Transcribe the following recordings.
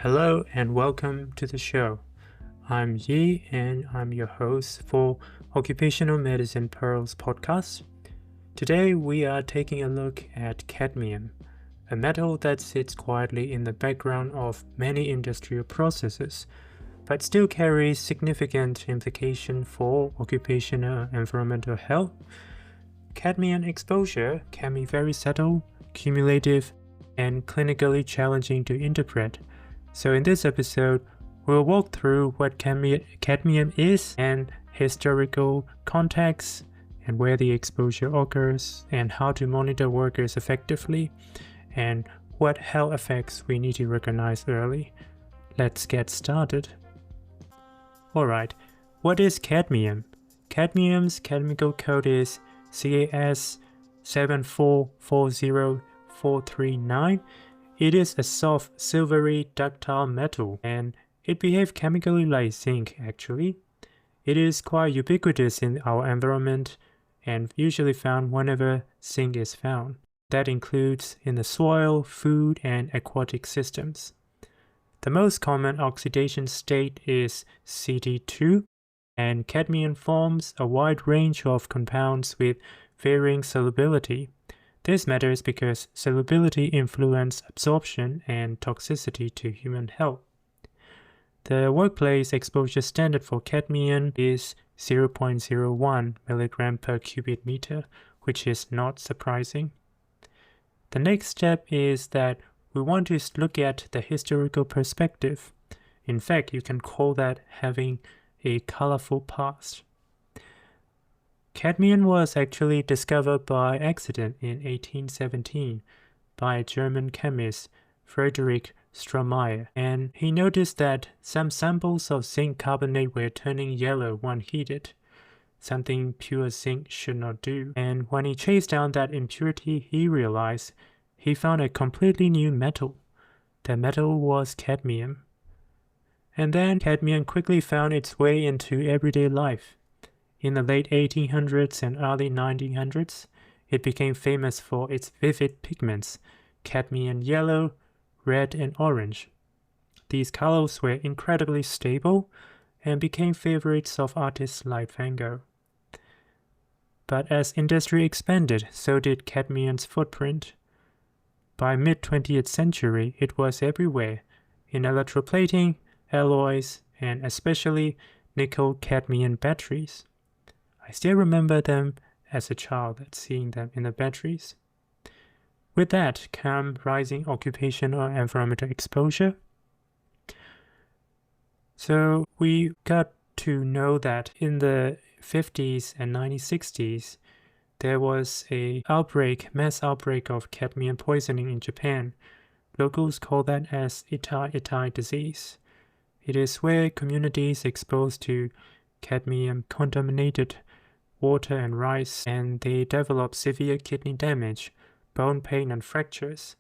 Hello and welcome to the show. I'm Yi and I'm your host for Occupational Medicine Pearls podcast. Today we are taking a look at cadmium, a metal that sits quietly in the background of many industrial processes, but still carries significant implication for occupational and environmental health. Cadmium exposure can be very subtle, cumulative, and clinically challenging to interpret. So in this episode, we'll walk through what cadmium is and historical context and where the exposure occurs and how to monitor workers effectively and what health effects we need to recognize early. Let's get started. Alright, what is cadmium? Cadmium's chemical code is CAS 7440439. It is a soft, silvery, ductile metal, and it behaves chemically like zinc actually. It is quite ubiquitous in our environment and usually found whenever zinc is found. That includes in the soil, food, and aquatic systems. The most common oxidation state is CD2, and cadmium forms a wide range of compounds with varying solubility. This matters because solubility influences absorption and toxicity to human health. The workplace exposure standard for cadmium is 0.01 mg per cubic meter, which is not surprising. The next step is that we want to look at the historical perspective. In fact, you can call that having a colorful past. Cadmium was actually discovered by accident in 1817 by a German chemist, Friedrich Stromeyer, and he noticed that some samples of zinc carbonate were turning yellow when heated, something pure zinc should not do. And when he chased down that impurity, he realized he found a completely new metal. The metal was cadmium. And then cadmium quickly found its way into everyday life. In the late 1800s and early 1900s, it became famous for its vivid pigments, cadmium yellow, red, and orange. These colors were incredibly stable and became favorites of artists like Van Gogh. But as industry expanded, so did cadmium's footprint. By mid-20th century, it was everywhere, in electroplating, alloys, and especially nickel-cadmium batteries. I still remember them as a child, seeing them in the batteries. With that come rising occupational and environmental exposure. So we got to know that in the 50s and 1960s, there was a mass outbreak of cadmium poisoning in Japan. Locals call that as itai disease. It is where communities exposed to cadmium contaminated water and rice, and they develop severe kidney damage, bone pain, and fractures.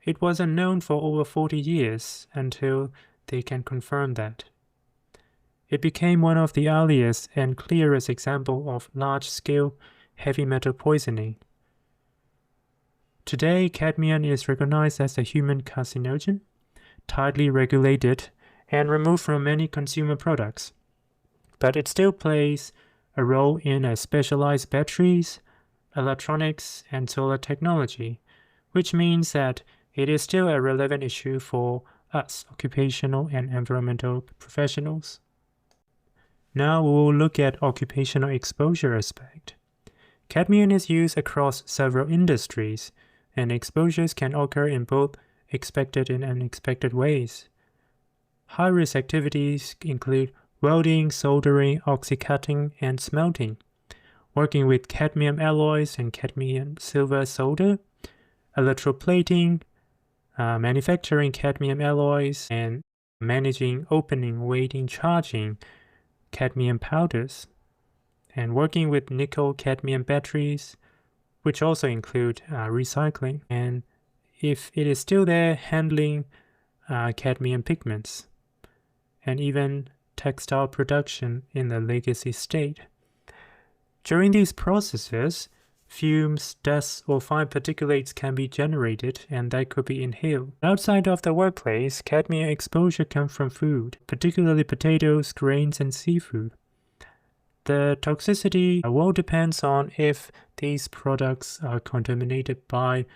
It was unknown for over 40 years until they can confirm that. It became one of the earliest and clearest examples of large-scale heavy metal poisoning. Today, cadmium is recognized as a human carcinogen, tightly regulated, and removed from many consumer products. But it still plays a role in specialized batteries, electronics, and solar technology, which means that it is still a relevant issue for us occupational and environmental professionals. Now we will look at occupational exposure aspect. Cadmium is used across several industries, and exposures can occur in both expected and unexpected ways. High-risk activities include welding, soldering, oxycutting, and smelting, working with cadmium alloys and cadmium silver solder, electroplating, manufacturing cadmium alloys, and managing opening, weighting, charging cadmium powders, and working with nickel-cadmium batteries, which also include recycling, and if it is still there, handling cadmium pigments, and even textile production in the legacy state. During these processes, fumes, dust, or fine particulates can be generated, and that could be inhaled. Outside of the workplace, cadmium exposure comes from food, particularly potatoes, grains, and seafood. The toxicity will depend on if these products are contaminated by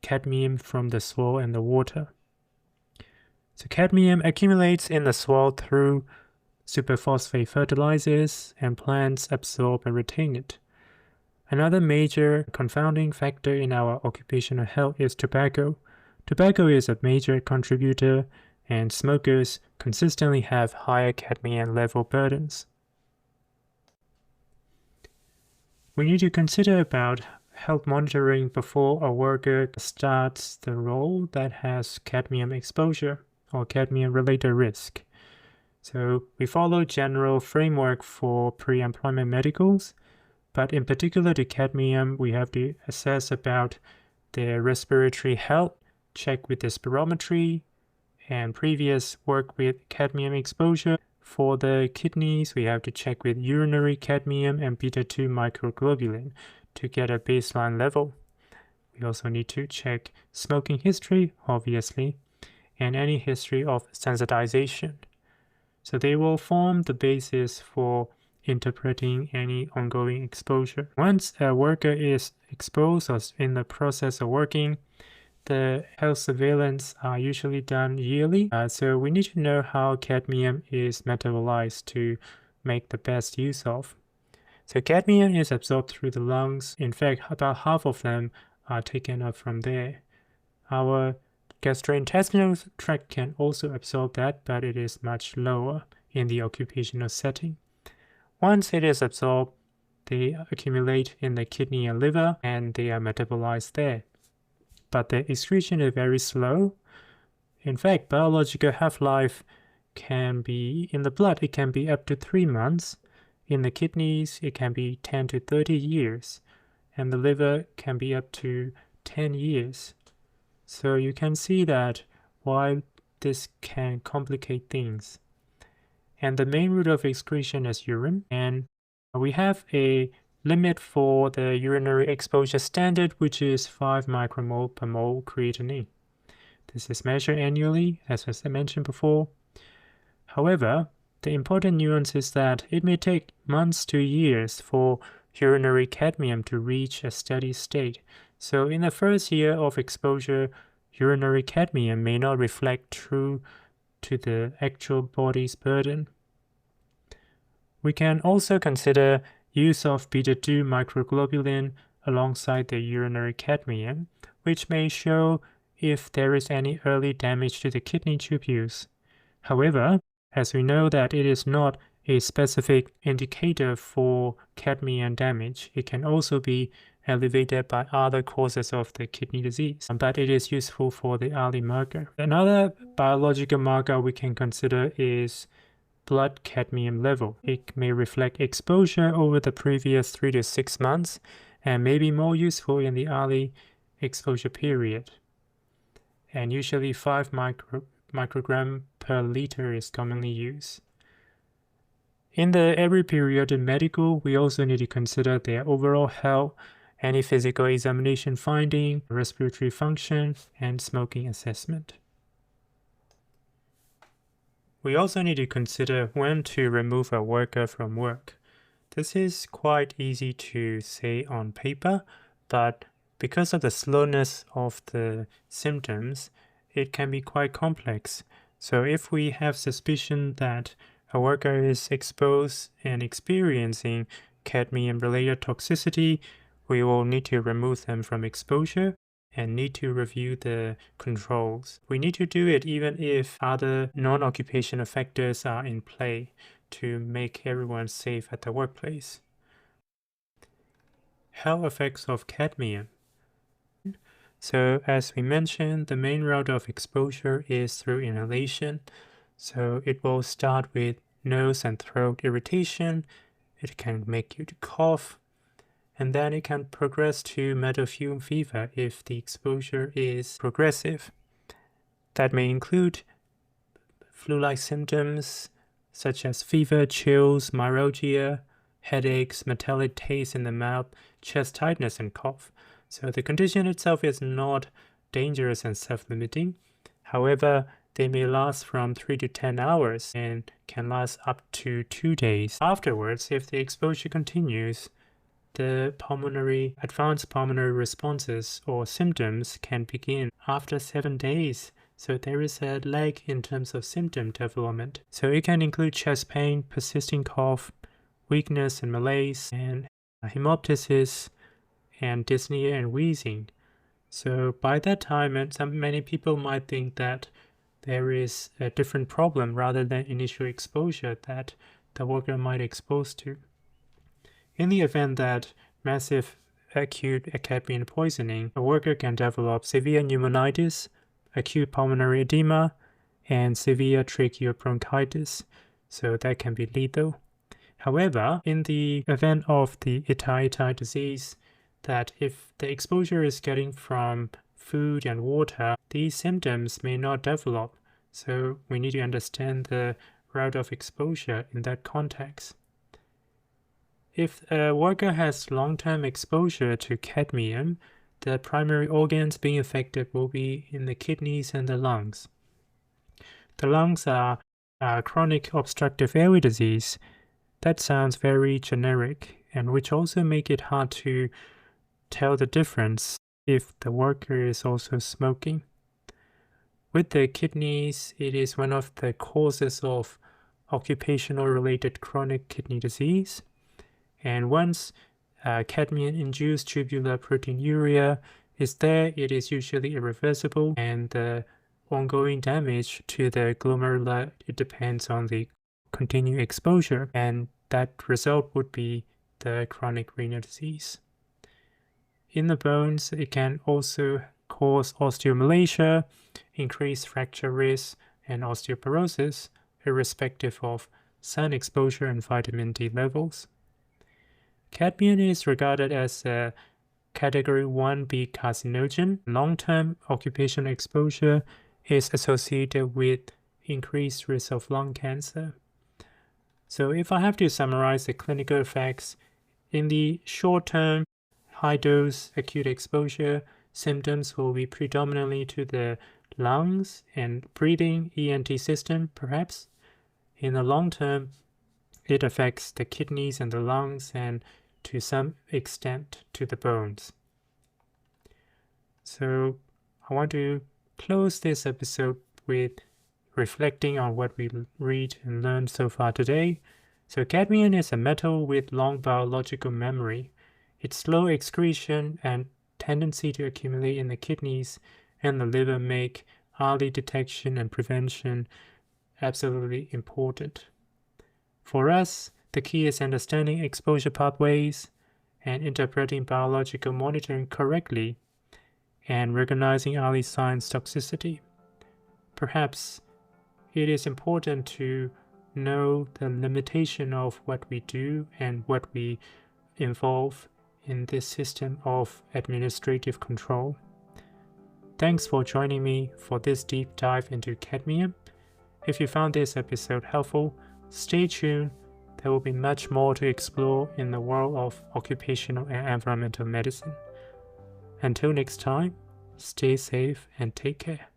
cadmium from the soil and the water. So cadmium accumulates in the soil through superphosphate fertilizers, and plants absorb and retain it. Another major confounding factor in our occupational health is tobacco. Tobacco is a major contributor, and smokers consistently have higher cadmium level burdens. We need to consider about health monitoring before a worker starts the role that has cadmium exposure or cadmium-related risk. So we follow general framework for pre-employment medicals, but in particular to cadmium, we have to assess about their respiratory health, check with the spirometry, and previous work with cadmium exposure. For the kidneys, we have to check with urinary cadmium and beta-2 microglobulin to get a baseline level. We also need to check smoking history, obviously, and any history of sensitization. So they will form the basis for interpreting any ongoing exposure. Once a worker is exposed or in the process of working, the health surveillance are usually done yearly. So we need to know how cadmium is metabolized to make the best use of. So cadmium is absorbed through the lungs. In fact, about half of them are taken up from there. Our gastrointestinal tract can also absorb that, but it is much lower in the occupational setting. Once it is absorbed, they accumulate in the kidney and liver, and they are metabolized there. But the excretion is very slow. In fact, biological half-life can be in the blood, it can be up to 3 months. In the kidneys, it can be 10 to 30 years, and the liver can be up to 10 years. So you can see that why this can complicate things. And the main route of excretion is urine, and we have a limit for the urinary exposure standard, which is 5 micromole per mole creatinine. This is measured annually, as I mentioned before. However, the important nuance is that it may take months to years for urinary cadmium to reach a steady state. So in the first year of exposure, urinary cadmium may not reflect true to the actual body's burden. We can also consider use of beta-2 microglobulin alongside the urinary cadmium, which may show if there is any early damage to the kidney tubules. However, as we know that it is not a specific indicator for cadmium damage, it can also be elevated by other causes of the kidney disease, but it is useful for the early marker. Another biological marker we can consider is blood cadmium level. It may reflect exposure over the previous 3 to 6 months and may be more useful in the early exposure period. And usually 5 microgram per liter is commonly used. In the every period in medical, we also need to consider their overall health, any physical examination finding, respiratory function, and smoking assessment. We also need to consider when to remove a worker from work. This is quite easy to say on paper, but because of the slowness of the symptoms, it can be quite complex. So if we have suspicion that a worker is exposed and experiencing cadmium-related toxicity, we will need to remove them from exposure and need to review the controls. We need to do it even if other non-occupational factors are in play to make everyone safe at the workplace. Health effects of cadmium. So as we mentioned, the main route of exposure is through inhalation. So it will start with nose and throat irritation. It can make you to cough, and then it can progress to metal fume fever if the exposure is progressive. That may include flu-like symptoms such as fever, chills, myalgia, headaches, metallic taste in the mouth, chest tightness and cough. So the condition itself is not dangerous and self-limiting. However, they may last from 3 to 10 hours and can last up to 2 days. Afterwards, if the exposure continues, the advanced pulmonary responses or symptoms can begin after 7 days. So there is a lag in terms of symptom development. So it can include chest pain, persisting cough, weakness and malaise, and hemoptysis, and dyspnea and wheezing. So by that time, many people might think that there is a different problem rather than initial exposure that the worker might expose to. In the event that massive acute cadmium poisoning, a worker can develop severe pneumonitis, acute pulmonary edema, and severe tracheobronchitis, so that can be lethal. However, in the event of the itai disease, that if the exposure is getting from food and water, these symptoms may not develop, so we need to understand the route of exposure in that context. If a worker has long-term exposure to cadmium, the primary organs being affected will be in the kidneys and the lungs. The lungs are chronic obstructive airway disease. That sounds very generic, and which also make it hard to tell the difference if the worker is also smoking. With the kidneys, it is one of the causes of occupational related chronic kidney disease. And once cadmium-induced tubular proteinuria is there, it is usually irreversible, and the ongoing damage to the glomeruli, it depends on the continued exposure, and that result would be the chronic renal disease. In the bones, it can also cause osteomalacia, increased fracture risk, and osteoporosis, irrespective of sun exposure and vitamin D levels. Cadmium is regarded as a Category 1B carcinogen. Long-term occupational exposure is associated with increased risk of lung cancer. So if I have to summarize the clinical effects, in the short term, high-dose acute exposure, symptoms will be predominantly to the lungs and breathing ENT system, perhaps. In the long term, it affects the kidneys and the lungs, and to some extent to the bones. So I want to close this episode with reflecting on what we read and learned so far today. So cadmium is a metal with long biological memory. Its slow excretion and tendency to accumulate in the kidneys and the liver make early detection and prevention absolutely important. For us, the key is understanding exposure pathways and interpreting biological monitoring correctly and recognizing early signs toxicity. Perhaps it is important to know the limitation of what we do and what we involve in this system of administrative control. Thanks for joining me for this deep dive into cadmium. If you found this episode helpful, stay tuned. There will be much more to explore in the world of occupational and environmental medicine. Until next time, stay safe and take care.